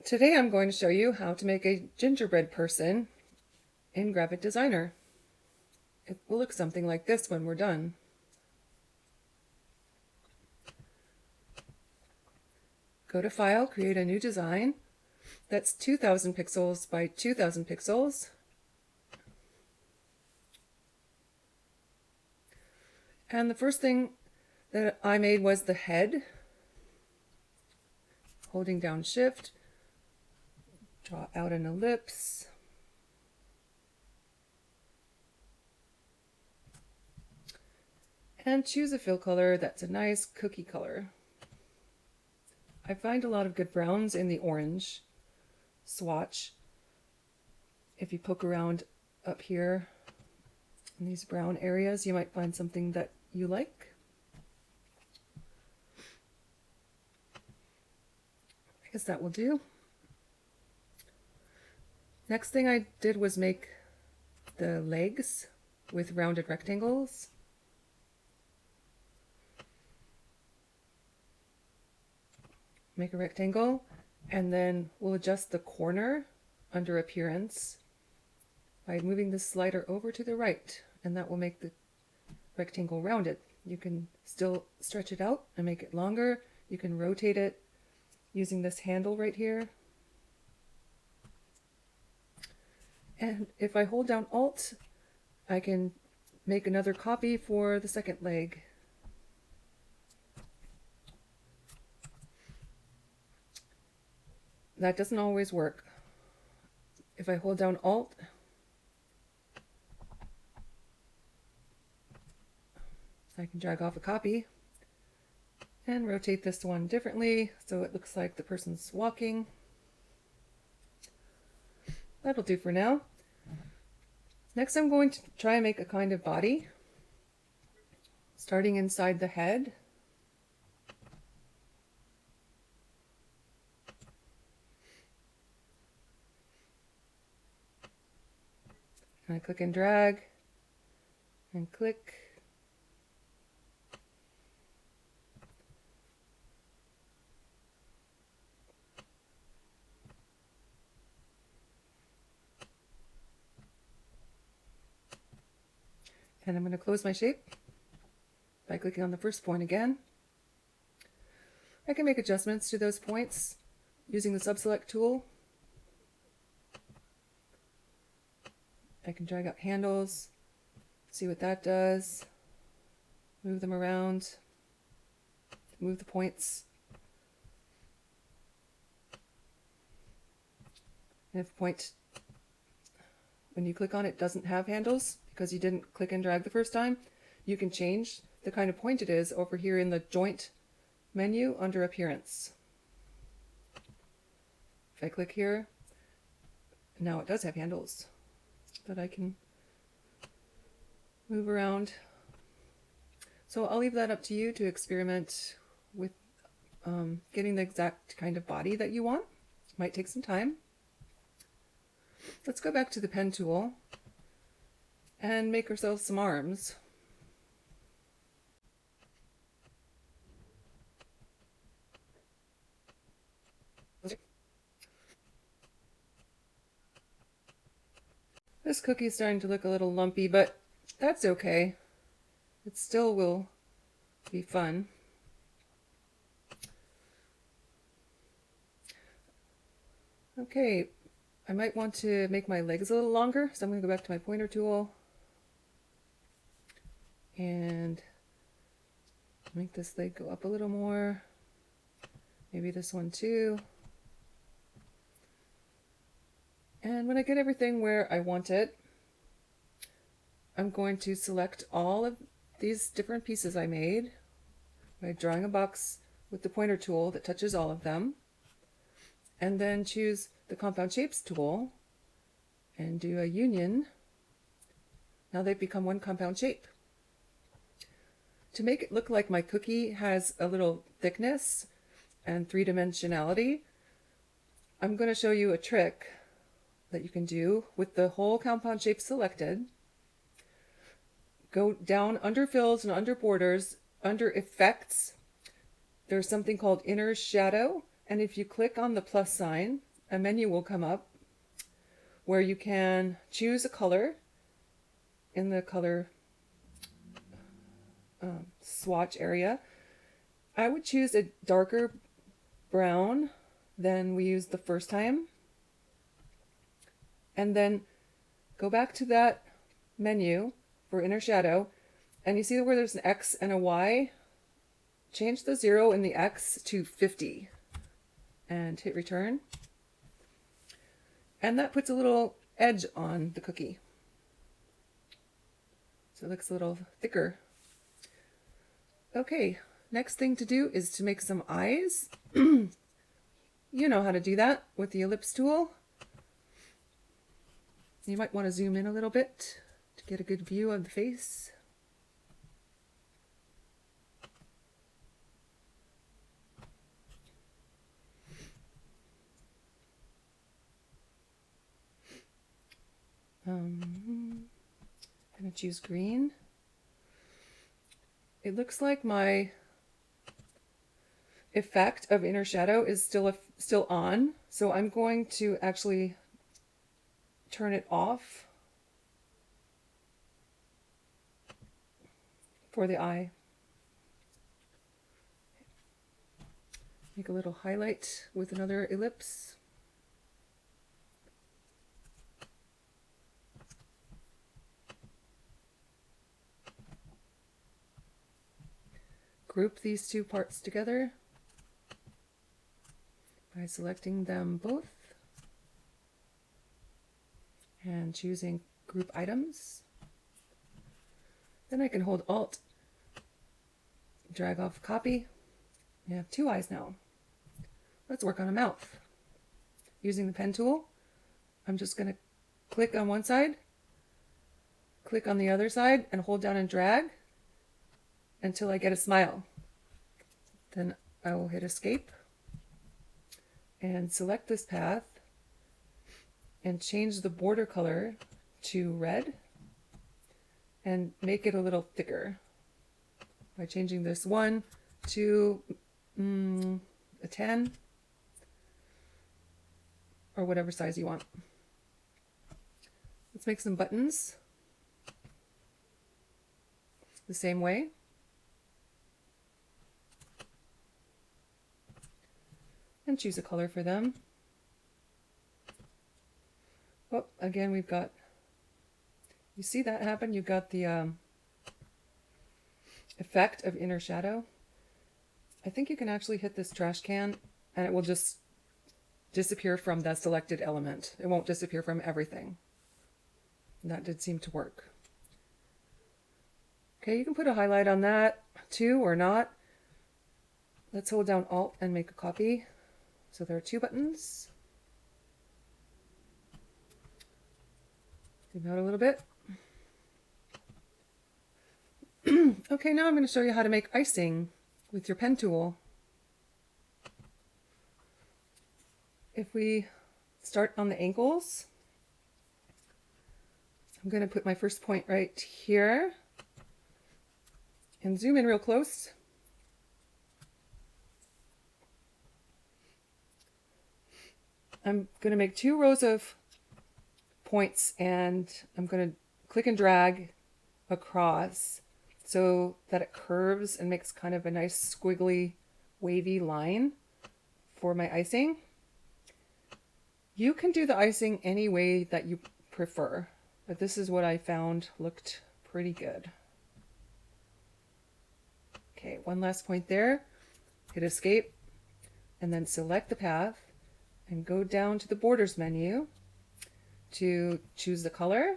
Today I'm going to show you how to make a gingerbread person in Gravit Designer. It will look something like this when we're done. Go to File, create a new design. That's 2000 pixels by 2000 pixels. And the first thing that I made was the head. Holding down Shift, draw out an ellipse. And choose a fill color that's a nice cookie color. I find a lot of good browns in the orange swatch. If you poke around up here in these brown areas, you might find something that you like. I guess that will do. Next thing I did was make the legs with rounded rectangles. Make a rectangle, and then we'll adjust the corner under Appearance by moving the slider over to the right, and that will make the rectangle rounded. You can still stretch it out and make it longer. You can rotate it using this handle right here. And if I hold down Alt, I can make another copy for the second leg. That doesn't always work. If I hold down Alt, I can drag off a copy and rotate this one differently so it looks like the person's walking. That'll do for now. Next, I'm going to try and make a kind of body, starting inside the head. And I click and drag and click. And I'm going to close my shape by clicking on the first point again. I can make adjustments to those points using the subselect tool. I can drag out handles, see what that does, move them around, move the points. And if a point, when you click on it, doesn't have handles because you didn't click and drag the first time, you can change the kind of point it is over here in the Joint menu under Appearance. If I click here, now it does have handles that I can move around. So I'll leave that up to you to experiment with getting the exact kind of body that you want. It might take some time. Let's go back to the pen tool and make ourselves some arms. This cookie is starting to look a little lumpy, but that's okay. It still will be fun. Okay, I might want to make my legs a little longer, so I'm going to go back to my pointer tool and make this leg go up a little more. Maybe this one too. And when I get everything where I want it, I'm going to select all of these different pieces I made by drawing a box with the pointer tool that touches all of them, and then choose the Compound Shapes tool and do a union. Now they've become one compound shape. To make it look like my cookie has a little thickness and three-dimensionality, I'm going to show you a trick that you can do with the whole compound shape selected. Go down under Fills and under Borders, under Effects, there's something called Inner Shadow, and if you click on the plus sign a menu will come up where you can choose a color in the color swatch area. I would choose a darker brown than we used the first time, and then go back to that menu for inner shadow, and you see where there's an X and a Y. Change the 0 in the X to 50 and hit return, and that puts a little edge on the cookie, so it looks a little thicker. Okay, next thing to do is to make some eyes. You know how to do that with the ellipse tool. You might want to zoom in a little bit to get a good view of the face. I'm going to choose green. It looks like my effect of inner shadow is still on, so I'm going to actually turn it off for the eye. Make a little highlight with another ellipse. Group these two parts together by selecting them both and choosing group items. Then I can hold Alt, drag off copy. We have two eyes now. Let's work on a mouth. Using the pen tool, I'm just going to click on one side, click on the other side, and hold down and drag until I get a smile. Then I will hit escape and select this path and change the border color to red and make it a little thicker by changing this 1 to a 10 or whatever size you want. Let's make some buttons the same way. And choose a color for them. Oh, again, we've got, you see that happen? You've got the effect of inner shadow. I think you can actually hit this trash can and it will just disappear from the selected element. It won't disappear from everything. And that did seem to work. Okay, you can put a highlight on that too or not. Let's hold down Alt and make a copy. So there are two buttons. Zoom out a little bit. Okay, now I'm going to show you how to make icing with your pen tool. If we start on the ankles, I'm going to put my first point right here and zoom in real close. I'm going to make 2 rows of points and I'm going to click and drag across so that it curves and makes kind of a nice squiggly wavy line for my icing. You can do the icing any way that you prefer, but this is what I found looked pretty good. Okay, one last point there. Hit escape and then select the path and go down to the borders menu to choose the color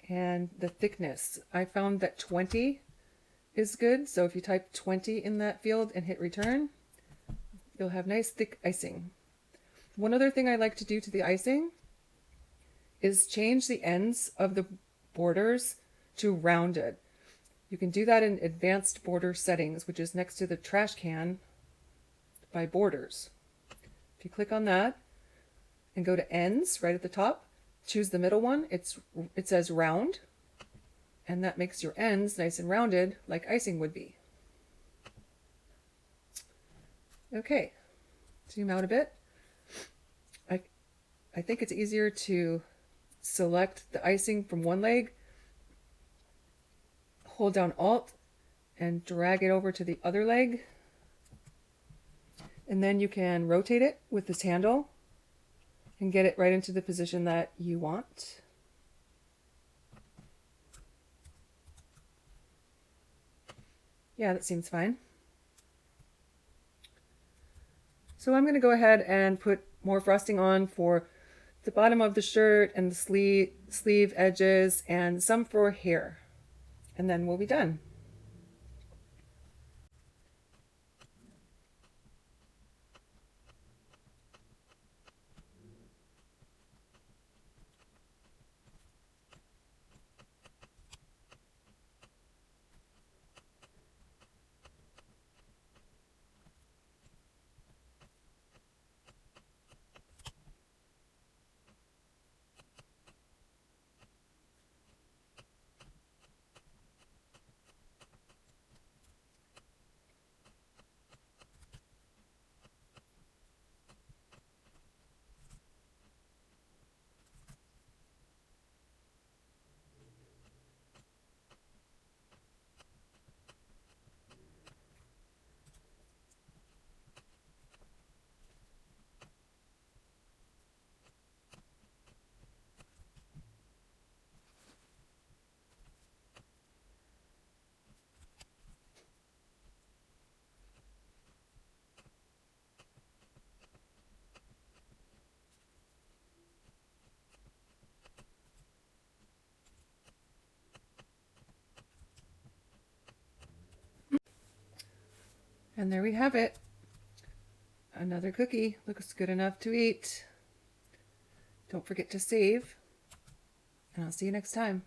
and the thickness. I found that 20 is good, so if you type 20 in that field and hit return, you'll have nice thick icing. One other thing I like to do to the icing is change the ends of the borders to rounded. You can do that in advanced border settings, which is next to the trash can by borders. If you click on that and go to ends right at the top, choose the middle one. It says round, and that makes your ends nice and rounded like icing would be. Okay, zoom out a bit. I think it's easier to select the icing from one leg, hold down Alt, and drag it over to the other leg. And then you can rotate it with this handle and get it right into the position that you want. Yeah, that seems fine. So I'm going to go ahead and put more frosting on for the bottom of the shirt and the sleeve edges and some for hair. And then we'll be done. And there we have it. Another cookie. Looks good enough to eat. Don't forget to save, and I'll see you next time.